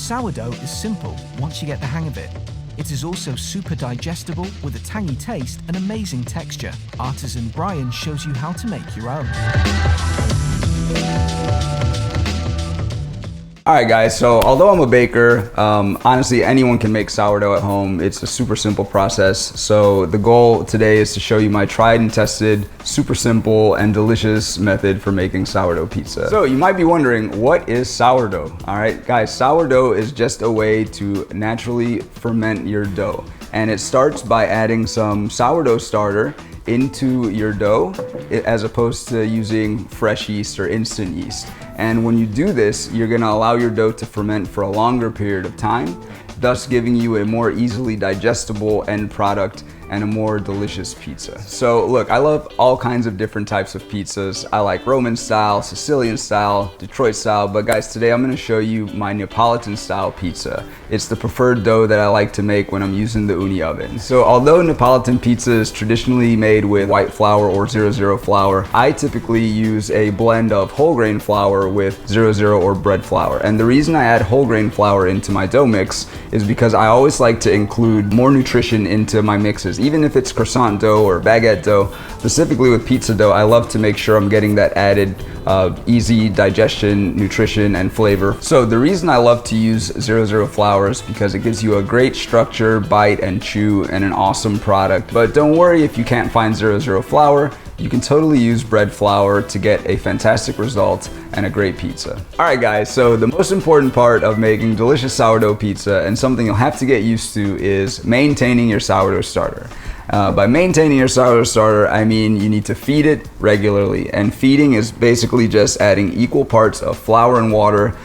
Sourdough is simple once you get the hang of it. It is also super digestible with a tangy taste and amazing texture. Artisan Brian shows you how to make your own. Alright guys, so although I'm a baker, honestly anyone can make sourdough at home. It's a super simple process. So the goal today is to show you my tried and tested, super simple and delicious method for making sourdough pizza. So you might be wondering, what is sourdough? Alright guys, sourdough is just a way to naturally ferment your dough. And it starts by adding some sourdough starter into your dough as opposed to using fresh yeast or instant yeast. And when you do this, you're gonna allow your dough to ferment for a longer period of time, thus giving you a more easily digestible end product and a more delicious pizza. So look, I love all kinds of different types of pizzas. I like Roman style, Sicilian style, Detroit style, but guys, today I'm gonna show you my Neapolitan style pizza. It's the preferred dough that I like to make when I'm using the Ooni oven. So although Neapolitan pizza is traditionally made with white flour or 00 flour, I typically use a blend of whole grain flour with 00 or bread flour. And the reason I add whole grain flour into my dough mix is because I always like to include more nutrition into my mixes. Even if it's croissant dough or baguette dough, specifically with pizza dough, I love to make sure I'm getting that added easy digestion, nutrition, and flavor. So the reason I love to use 00 flour is because it gives you a great structure, bite, and chew, and an awesome product. But don't worry if you can't find 00 flour. You can totally use bread flour to get a fantastic result and a great pizza. All right guys, so the most important part of making delicious sourdough pizza, and something you'll have to get used to, is maintaining your sourdough starter. By maintaining your sourdough starter, I mean you need to feed it regularly. And feeding is basically just adding equal parts of flour and water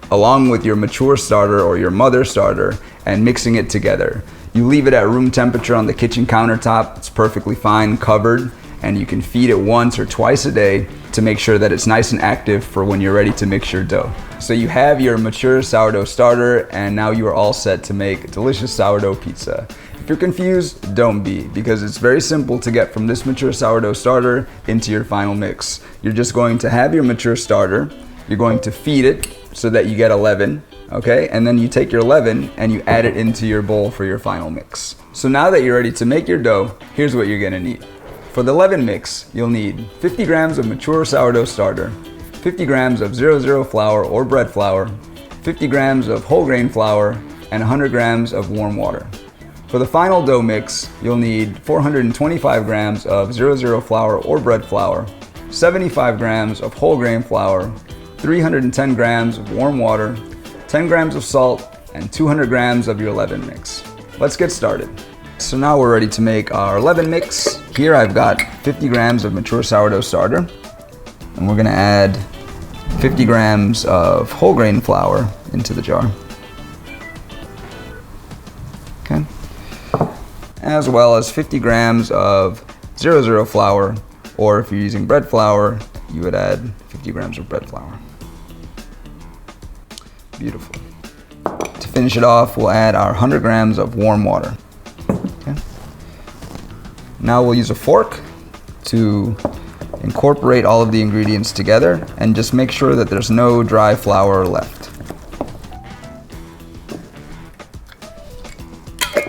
along with your mature starter or your mother starter and mixing it together. You leave it at room temperature on the kitchen countertop. It's perfectly fine, covered. And you can feed it once or twice a day to make sure that it's nice and active for when you're ready to mix your dough. So you have your mature sourdough starter, and now you are all set to make delicious sourdough pizza. If you're confused, don't be, because it's very simple to get from this mature sourdough starter into your final mix. You're just going to have your mature starter, you're going to feed it so that you get a leaven, okay? And then you take your leaven and you add it into your bowl for your final mix. So now that you're ready to make your dough, here's what you're gonna need. For the leaven mix, you'll need 50 grams of mature sourdough starter, 50 grams of 00 flour or bread flour, 50 grams of whole grain flour, and 100 grams of warm water. For the final dough mix, you'll need 425 grams of 00 flour or bread flour, 75 grams of whole grain flour, 310 grams of warm water, 10 grams of salt, and 200 grams of your leaven mix. Let's get started. So now we're ready to make our leaven mix. Here I've got 50 grams of mature sourdough starter, and we're gonna add 50 grams of whole grain flour into the jar. Okay. As well as 50 grams of 00 flour, or if you're using bread flour, you would add 50 grams of bread flour. Beautiful. To finish it off, we'll add our 100 grams of warm water. Okay. Now we'll use a fork to incorporate all of the ingredients together and just make sure that there's no dry flour left.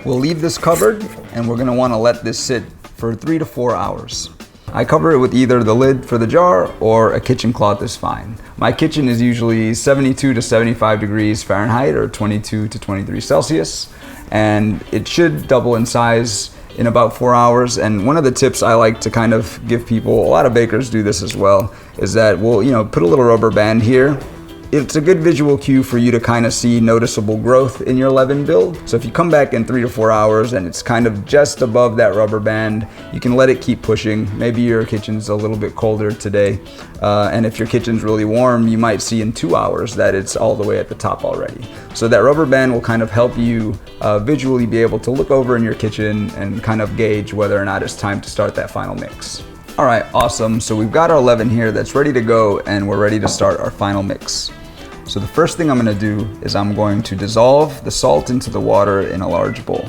We'll leave this covered, and we're gonna wanna let this sit for 3 to 4 hours. I cover it with either the lid for the jar or a kitchen cloth is fine. My kitchen is usually 72 to 75 degrees Fahrenheit or 22 to 23 Celsius, and it should double in size in about 4 hours. And one of the tips I like to kind of give people, a lot of bakers do this as well, is that we'll put a little rubber band here. It's a good visual cue for you to kind of see noticeable growth in your leaven build. So if you come back in 3 to 4 hours and it's kind of just above that rubber band, you can let it keep pushing. Maybe your kitchen's a little bit colder today. And if your kitchen's really warm, you might see in 2 hours that it's all the way at the top already. So that rubber band will kind of help you visually be able to look over in your kitchen and kind of gauge whether or not it's time to start that final mix. All right, awesome. So we've got our leaven here that's ready to go, and we're ready to start our final mix. So the first thing I'm gonna do is I'm going to dissolve the salt into the water in a large bowl.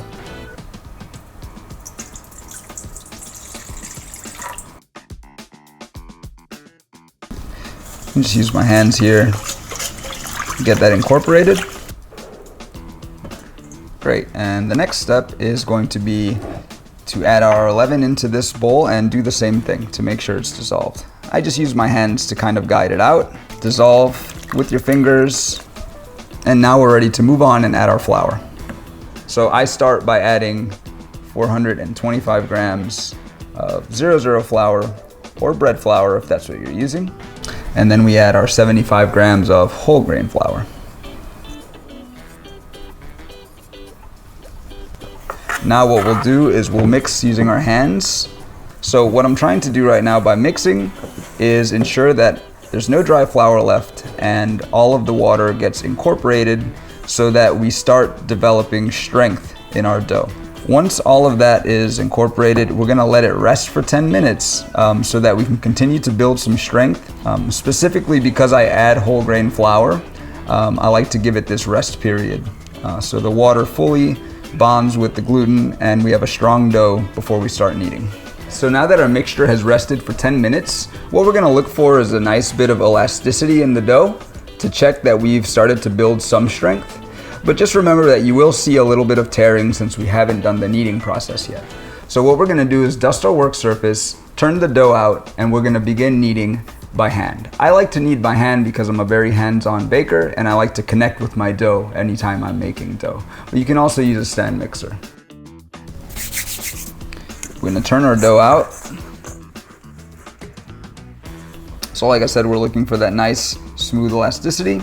Just use my hands here to get that incorporated. Great, and the next step is going to be to add our leaven into this bowl and do the same thing to make sure it's dissolved. I just use my hands to kind of guide it out. Dissolve with your fingers, and now we're ready to move on and add our flour. So I start by adding 425 grams of 00 flour or bread flour if that's what you're using. And then we add our 75 grams of whole grain flour. Now what we'll do is we'll mix using our hands. So what I'm trying to do right now by mixing is ensure that there's no dry flour left and all of the water gets incorporated so that we start developing strength in our dough. Once all of that is incorporated, we're gonna let it rest for 10 minutes so that we can continue to build some strength. Specifically because I add whole grain flour, I like to give it this rest period. So the water fully bonds with the gluten and we have a strong dough before we start kneading. So now that our mixture has rested for 10 minutes, what we're gonna look for is a nice bit of elasticity in the dough to check that we've started to build some strength. But just remember that you will see a little bit of tearing since we haven't done the kneading process yet. So what we're gonna do is dust our work surface, turn the dough out, and we're gonna begin kneading by hand. I like to knead by hand because I'm a very hands-on baker and I like to connect with my dough anytime I'm making dough. But you can also use a stand mixer. We're gonna turn our dough out. So like I said, we're looking for that nice smooth elasticity.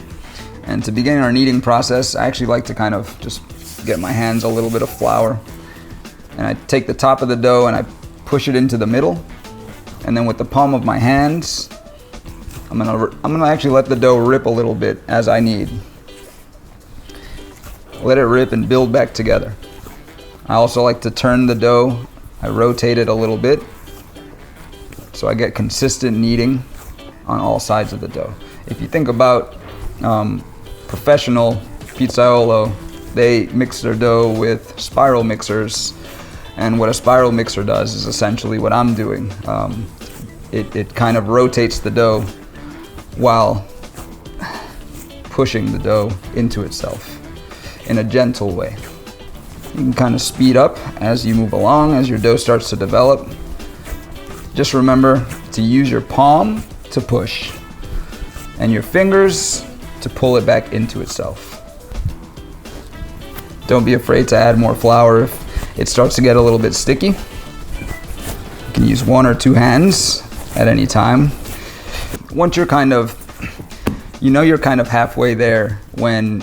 And to begin our kneading process, I actually like to kind of just get my hands a little bit of flour. And I take the top of the dough and I push it into the middle. And then with the palm of my hands, I'm gonna actually let the dough rip a little bit as I knead. Let it rip and build back together. I also like to turn the dough. I rotate it a little bit so I get consistent kneading on all sides of the dough. If you think about professional pizzaiolo, they mix their dough with spiral mixers, and what a spiral mixer does is essentially what I'm doing. It kind of rotates the dough while pushing the dough into itself in a gentle way. You can kind of speed up as you move along, as your dough starts to develop. Just remember to use your palm to push and your fingers to pull it back into itself. Don't be afraid to add more flour if it starts to get a little bit sticky. You can use 1 or 2 hands at any time. Once you're kind of halfway there when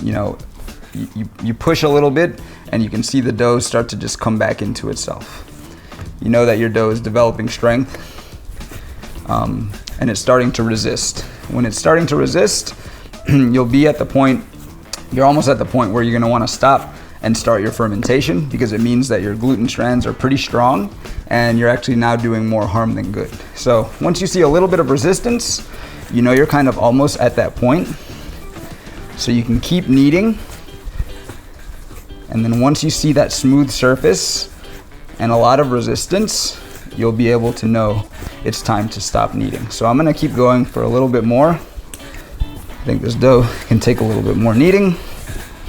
you push a little bit and you can see the dough start to just come back into itself. You know that your dough is developing strength and it's starting to resist. When it's starting to resist, you're almost at the point where you're gonna wanna stop and start your fermentation because it means that your gluten strands are pretty strong and you're actually now doing more harm than good. So once you see a little bit of resistance, you know you're kind of almost at that point. So you can keep kneading. And then once you see that smooth surface and a lot of resistance, you'll be able to know it's time to stop kneading. So I'm gonna keep going for a little bit more. I think this dough can take a little bit more kneading.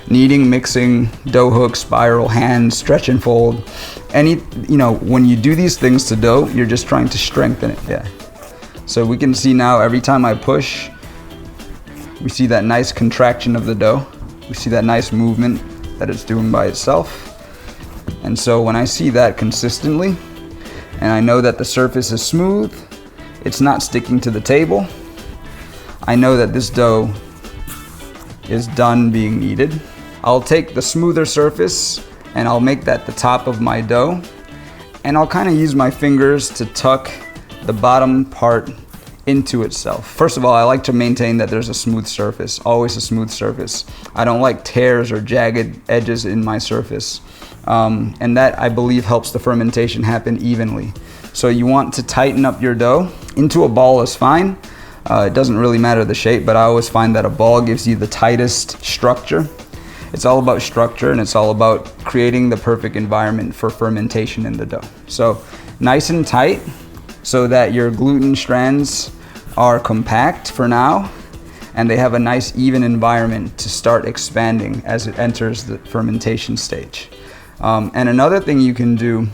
Kneading, mixing, dough hook, spiral, hand, stretch and fold. When you do these things to dough, you're just trying to strengthen it, yeah. So we can see now every time I push, we see that nice contraction of the dough. We see that nice movement that it's doing by itself. And so when I see that consistently, and I know that the surface is smooth, it's not sticking to the table, I know that this dough is done being kneaded. I'll take the smoother surface and I'll make that the top of my dough, and I'll kind of use my fingers to tuck the bottom part into itself. First of all, I like to maintain that there's a smooth surface, always a smooth surface. I don't like tears or jagged edges in my surface. And that, I believe, helps the fermentation happen evenly. So you want to tighten up your dough. Into a ball is fine. It doesn't really matter the shape, but I always find that a ball gives you the tightest structure. It's all about structure and it's all about creating the perfect environment for fermentation in the dough. So nice and tight so that your gluten strands are compact for now. and they have a nice even environment to start expanding as it enters the fermentation stage. And another thing you can do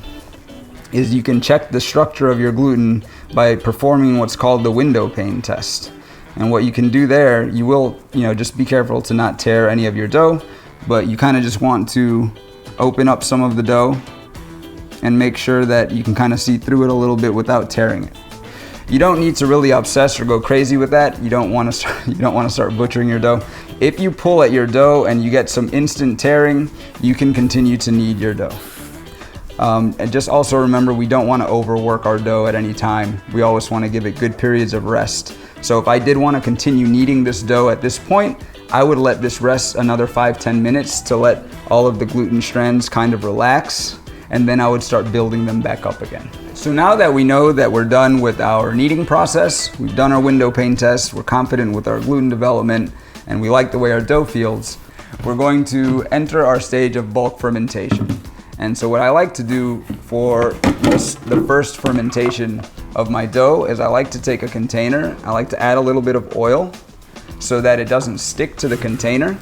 is you can check the structure of your gluten by performing what's called the window pane test. And what you can do there, you will, just be careful to not tear any of your dough, but you kind of just want to open up some of the dough and make sure that you can kind of see through it a little bit without tearing it. You don't need to really obsess or go crazy with that. You don't want to start butchering your dough. If you pull at your dough and you get some instant tearing, you can continue to knead your dough. And just also remember, we don't want to overwork our dough at any time. We always want to give it good periods of rest. So if I did want to continue kneading this dough at this point, I would let this rest another 5-10 minutes to let all of the gluten strands kind of relax, and then I would start building them back up again. So now that we know that we're done with our kneading process, we've done our window pane test, we're confident with our gluten development, and we like the way our dough feels, we're going to enter our stage of bulk fermentation. And so what I like to do for the first fermentation of my dough is I like to take a container, I like to add a little bit of oil so that it doesn't stick to the container.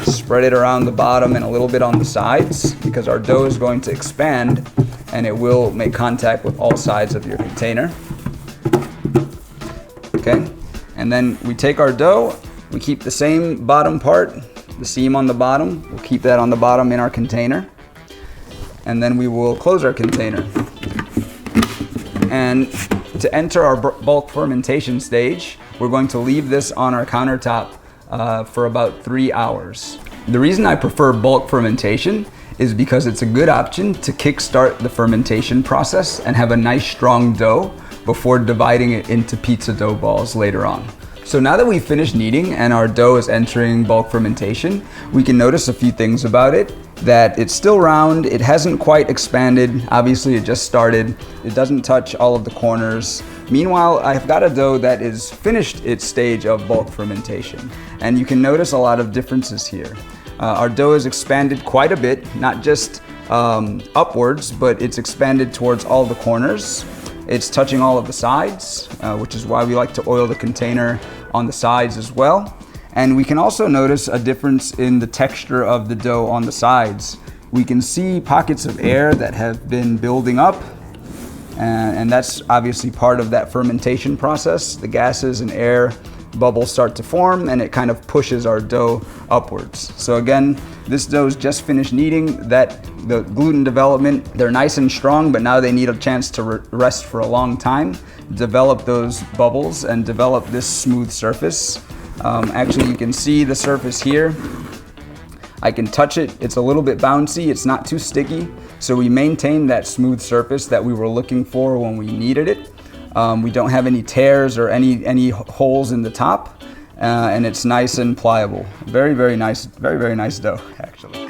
Spread it around the bottom and a little bit on the sides, because our dough is going to expand and it will make contact with all sides of your container. Okay, and then we take our dough, we keep the same bottom part, the seam on the bottom, we'll keep that on the bottom in our container. And then we will close our container. And to enter our bulk fermentation stage, we're going to leave this on our countertop for about 3 hours. The reason I prefer bulk fermentation is because it's a good option to kickstart the fermentation process and have a nice strong dough before dividing it into pizza dough balls later on. So now that we've finished kneading and our dough is entering bulk fermentation, we can notice a few things about it. That it's still round, it hasn't quite expanded, obviously it just started, it doesn't touch all of the corners. Meanwhile, I've got a dough that is finished its stage of bulk fermentation, and you can notice a lot of differences here. Our dough has expanded quite a bit, not just upwards, but it's expanded towards all the corners. It's touching all of the sides, which is why we like to oil the container on the sides as well. And we can also notice a difference in the texture of the dough on the sides. We can see pockets of air that have been building up, and that's obviously part of that fermentation process. The gases and air bubbles start to form, and it kind of pushes our dough upwards. So again, this dough is just finished kneading. The gluten development, they're nice and strong, but now they need a chance to rest for a long time, develop those bubbles, and develop this smooth surface. Actually, you can see the surface here. I can touch it. It's a little bit bouncy. It's not too sticky. So we maintain that smooth surface that we were looking for when we kneaded it. We don't have any tears or any holes in the top, and it's nice and pliable. Very, very nice dough, actually.